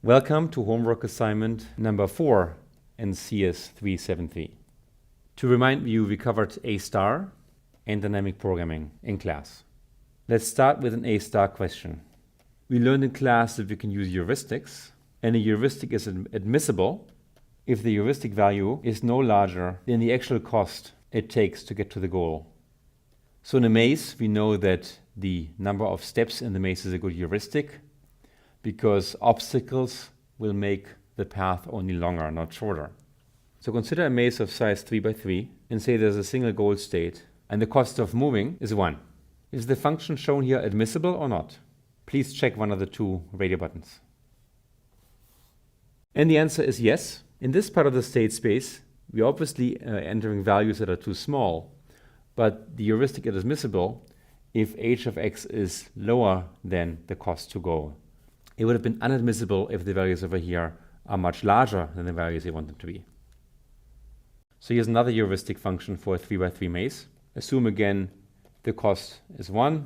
Welcome to homework assignment number 4 in CS373. To remind you, we covered A star and dynamic programming in class. Let's start with an A star question. We learned in class that we can use heuristics, and a heuristic is admissible if the heuristic value is no larger than the actual cost it takes to get to the goal. So in a maze, we know that the number of steps in the maze is a good heuristic because obstacles will make the path only longer, not shorter. So consider a maze of size 3 by 3 and say there's a single goal state and the cost of moving is 1. Is the function shown here admissible or not? Please check one of the two radio buttons. And the answer is yes. In this part of the state space, we obviously entering values that are too small, but the heuristic is admissible if h of x is lower than the cost to go. It would have been inadmissible if the values over here are much larger than the values you want them to be. So here's another heuristic function for a 3 by 3 maze. Assume again the cost is 1,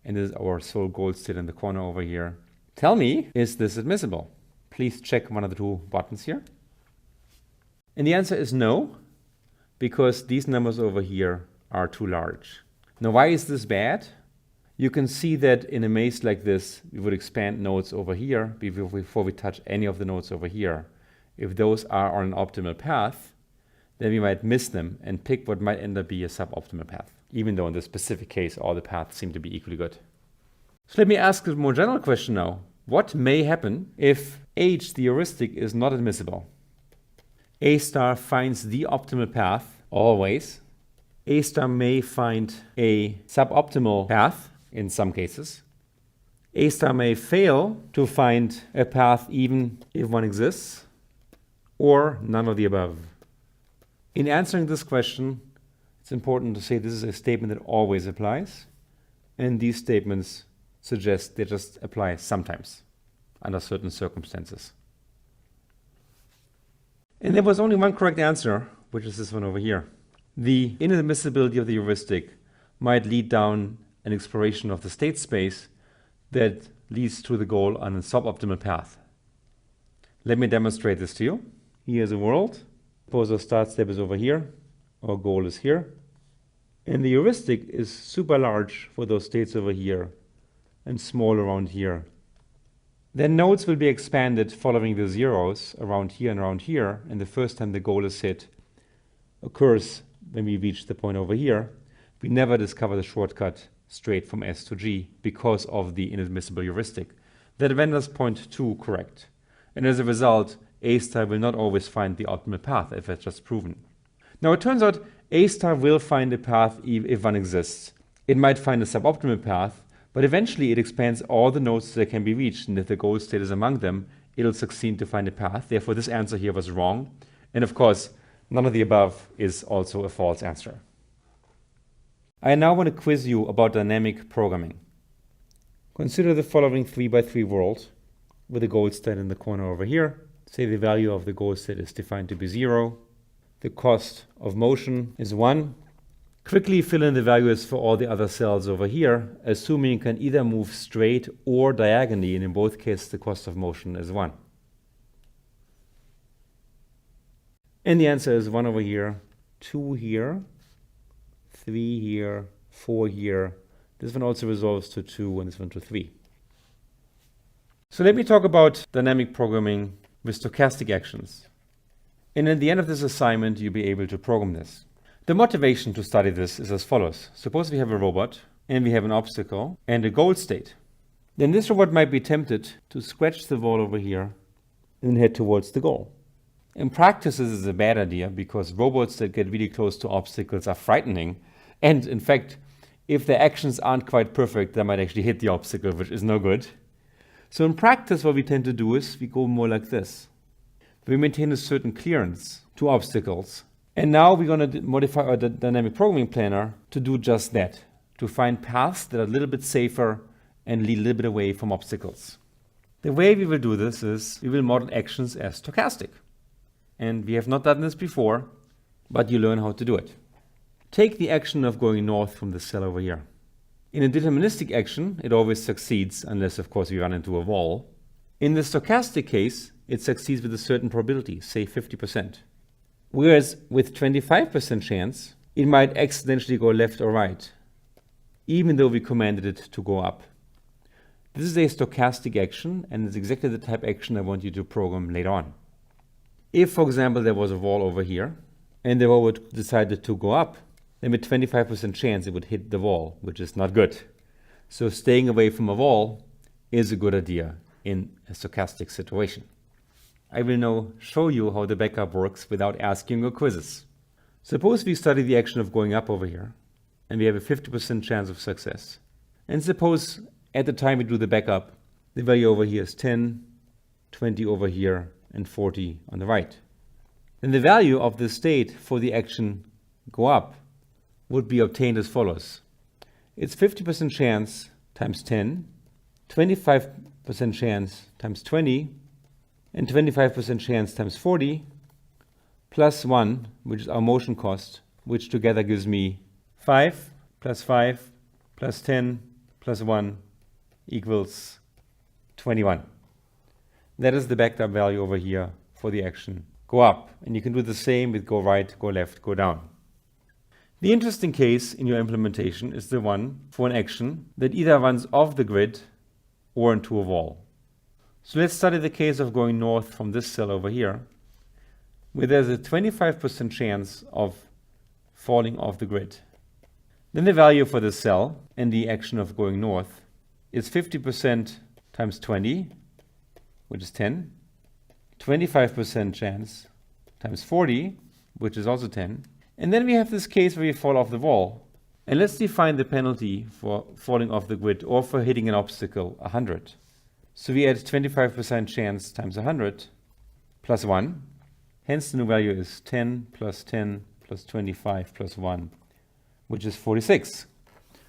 and this is our sole goal state in the corner over here. Tell me, is this admissible? Please check one of the two buttons here. And the answer is no, because these numbers over here are too large. Now, why is this bad? You can see that in a maze like this, we would expand nodes over here before we touch any of the nodes over here. If those are on an optimal path, then we might miss them and pick what might end up being a suboptimal path, even though in this specific case, all the paths seem to be equally good. So let me ask a more general question now. What may happen if h, the heuristic, is not admissible? A star finds the optimal path always. A star may find a suboptimal path in some cases. A star may fail to find a path even if one exists, or none of the above. In answering this question, it's important to say this is a statement that always applies, and these statements suggest they just apply sometimes under certain circumstances. And there was only one correct answer, which is this one over here. The inadmissibility of the heuristic might lead down an exploration of the state space that leads to the goal on a suboptimal path. Let me demonstrate this to you. Here's a world. Suppose our start step is over here. Our goal is here. And the heuristic is super large for those states over here and small around here. Then nodes will be expanded following the zeros around here and around here, and the first time the goal is hit occurs when we reach the point over here. We never discover the shortcut straight from S to G because of the inadmissible heuristic. That renders point 2 correct. And as a result, A star will not always find the optimal path, if it's just proven. Now it turns out A star will find a path if one exists. It might find a suboptimal path, but eventually it expands all the nodes that can be reached, and if the goal state is among them, it'll succeed to find a path. Therefore, this answer here was wrong. And of course, none of the above is also a false answer. I now want to quiz you about dynamic programming. Consider the following 3 by 3 world with a goal state in the corner over here. Say the value of the goal state is defined to be 0. The cost of motion is 1. Quickly fill in the values for all the other cells over here, assuming you can either move straight or diagonally, and in both cases the cost of motion is 1. And the answer is 1 over here, 2 here, 3 here, 4 here. This one also resolves to 2 and this one to 3. So let me talk about dynamic programming with stochastic actions. And at the end of this assignment, you'll be able to program this. The motivation to study this is as follows. Suppose we have a robot and we have an obstacle and a goal state. Then this robot might be tempted to scratch the wall over here and head towards the goal. In practice, this is a bad idea because robots that get really close to obstacles are frightening. And in fact, if their actions aren't quite perfect, they might actually hit the obstacle, which is no good. So in practice, what we tend to do is we go more like this. We maintain a certain clearance to obstacles. And now we're going to modify our dynamic programming planner to do just that, to find paths that are a little bit safer and lead a little bit away from obstacles. The way we will do this is we will model actions as stochastic. And we have not done this before, but you learn how to do it. Take the action of going north from the cell over here. In a deterministic action, it always succeeds unless, of course, we run into a wall. In the stochastic case, it succeeds with a certain probability, say 50%. Whereas with 25% chance, it might accidentally go left or right, even though we commanded it to go up. This is a stochastic action, and it's exactly the type of action I want you to program later on. If, for example, there was a wall over here, and the wall would decided to go up, then with 25% chance it would hit the wall, which is not good. So staying away from a wall is a good idea in a stochastic situation. I will now show you how the backup works without asking your quizzes. Suppose we study the action of going up over here, and we have a 50% chance of success. And suppose at the time we do the backup, the value over here is 10, 20 over here, and 40 on the right. Then the value of the state for the action go up would be obtained as follows. It's 50% chance times 10, 25% chance times 20, and 25% chance times 40, plus 1, which is our motion cost, which together gives me 5 plus 5 plus 10 plus 1 equals 21. That is the backed up value over here for the action go up. And you can do the same with go right, go left, go down. The interesting case in your implementation is the one for an action that either runs off the grid or into a wall. So let's study the case of going north from this cell over here, where there's a 25% chance of falling off the grid. Then the value for this cell and the action of going north is 50% times 20, which is 10, 25% chance times 40, which is also 10. And then we have this case where you fall off the wall. And let's define the penalty for falling off the grid or for hitting an obstacle, 100. So we add 25% chance times 100 plus 1. Hence the new value is 10 plus 10 plus 25 plus 1, which is 46.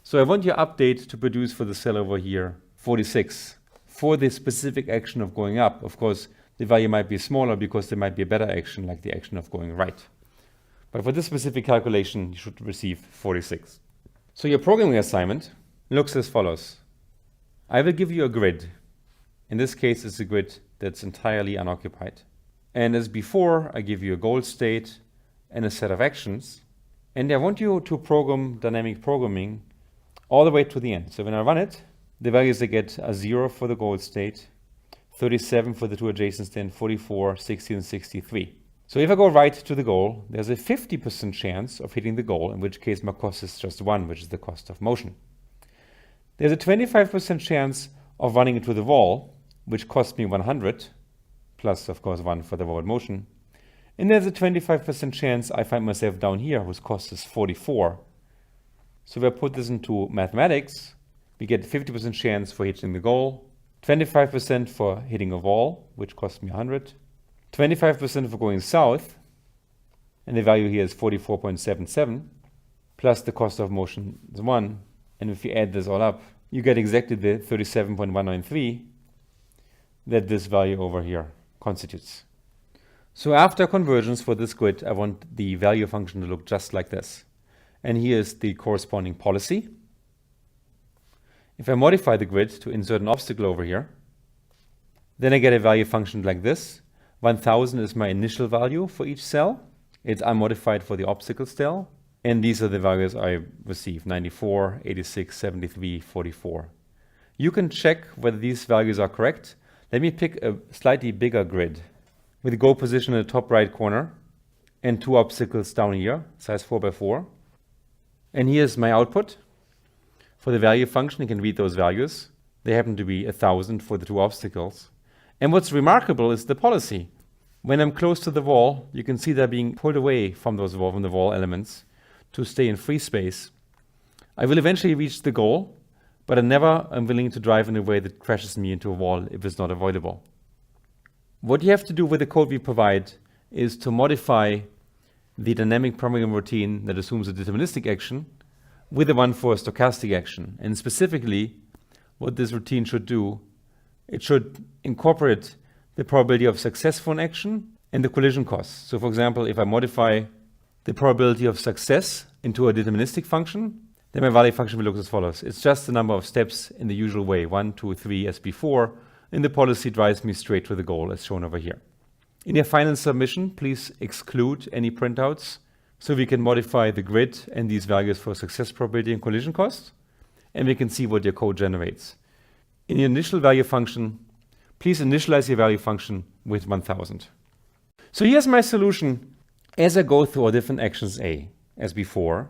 So I want your update to produce for the cell over here 46 for the specific action of going up. Of course, the value might be smaller because there might be a better action like the action of going right. But for this specific calculation, you should receive 46. So your programming assignment looks as follows. I will give you a grid. In this case, it's a grid that's entirely unoccupied. And as before, I give you a goal state and a set of actions. And I want you to program dynamic programming all the way to the end. So when I run it, the values I get are 0 for the goal state, 37 for the two adjacent states, 44, 60, and 63. So if I go right to the goal, there's a 50% chance of hitting the goal, in which case my cost is just 1, which is the cost of motion. There's a 25% chance of running into the wall, which costs me 100, plus, of course, 1 for the forward motion. And there's a 25% chance I find myself down here, whose cost is 44. So if I put this into mathematics, we get 50% chance for hitting the goal, 25% for hitting a wall, which costs me 100, 25% for going south, and the value here is 44.77, plus the cost of motion is 1. And if you add this all up, you get exactly the 37.193 that this value over here constitutes. So after conversions for this grid, I want the value function to look just like this. And here is the corresponding policy. If I modify the grid to insert an obstacle over here, then I get a value function like this. 1000 is my initial value for each cell. It's unmodified for the obstacle cell. And these are the values I receive, 94, 86, 73, 44. You can check whether these values are correct. Let me pick a slightly bigger grid with a goal position in the top right corner and two obstacles down here, size 4x4. And here's my output. For the value function, you can read those values. They happen to be 1000 for the two obstacles. And what's remarkable is the policy. When I'm close to the wall, you can see they're being pulled away from the wall elements to stay in free space. I will eventually reach the goal, but I never am willing to drive in a way that crashes me into a wall if it's not avoidable. What you have to do with the code we provide is to modify the dynamic programming routine that assumes a deterministic action with the one for a stochastic action. And specifically, what this routine should do, it should incorporate the probability of success for an action and the collision costs. So for example, if I modify the probability of success into a deterministic function, then my value function will look as follows. It's just the number of steps in the usual way, 1, 2, 3 as before, and the policy drives me straight to the goal as shown over here. In your final submission, please exclude any printouts so we can modify the grid and these values for success probability and collision cost, and we can see what your code generates. In your initial value function, please initialize your value function with 1000. So here's my solution. As I go through all different actions A, as before,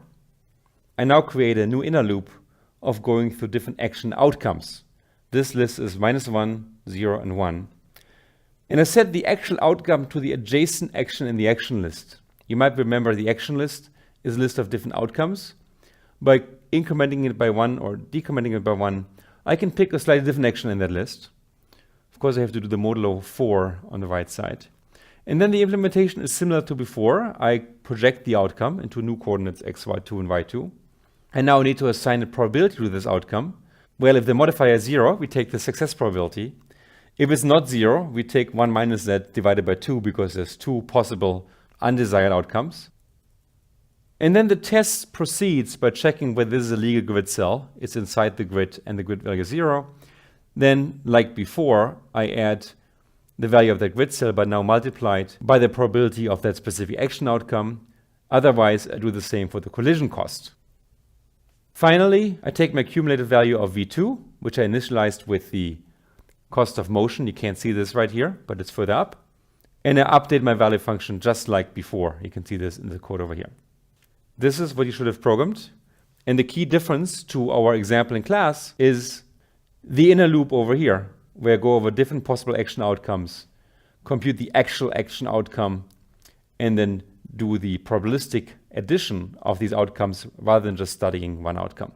I now create a new inner loop of going through different action outcomes. This list is -1, 0, and 1. And I set the actual outcome to the adjacent action in the action list. You might remember the action list is a list of different outcomes. By incrementing it by 1 or decrementing it by 1, I can pick a slightly different action in that list. Of course, I have to do the modulo 4 on the right side. And then the implementation is similar to before. I project the outcome into new coordinates x, y2, and y2. I now need to assign a probability to this outcome. Well, if the modifier is 0, we take the success probability. If it's not 0, we take 1 minus that divided by 2 because there's 2 possible undesired outcomes. And then the test proceeds by checking whether this is a legal grid cell. It's inside the grid and the grid value is 0. Then, like before, I add the value of that grid cell, but now multiplied by the probability of that specific action outcome. Otherwise, I do the same for the collision cost. Finally, I take my cumulative value of V2, which I initialized with the cost of motion. You can't see this right here, but it's further up. And I update my value function just like before. You can see this in the code over here. This is what you should have programmed. And the key difference to our example in class is the inner loop over here, where I go over different possible action outcomes, compute the actual action outcome, and then do the probabilistic addition of these outcomes rather than just studying one outcome.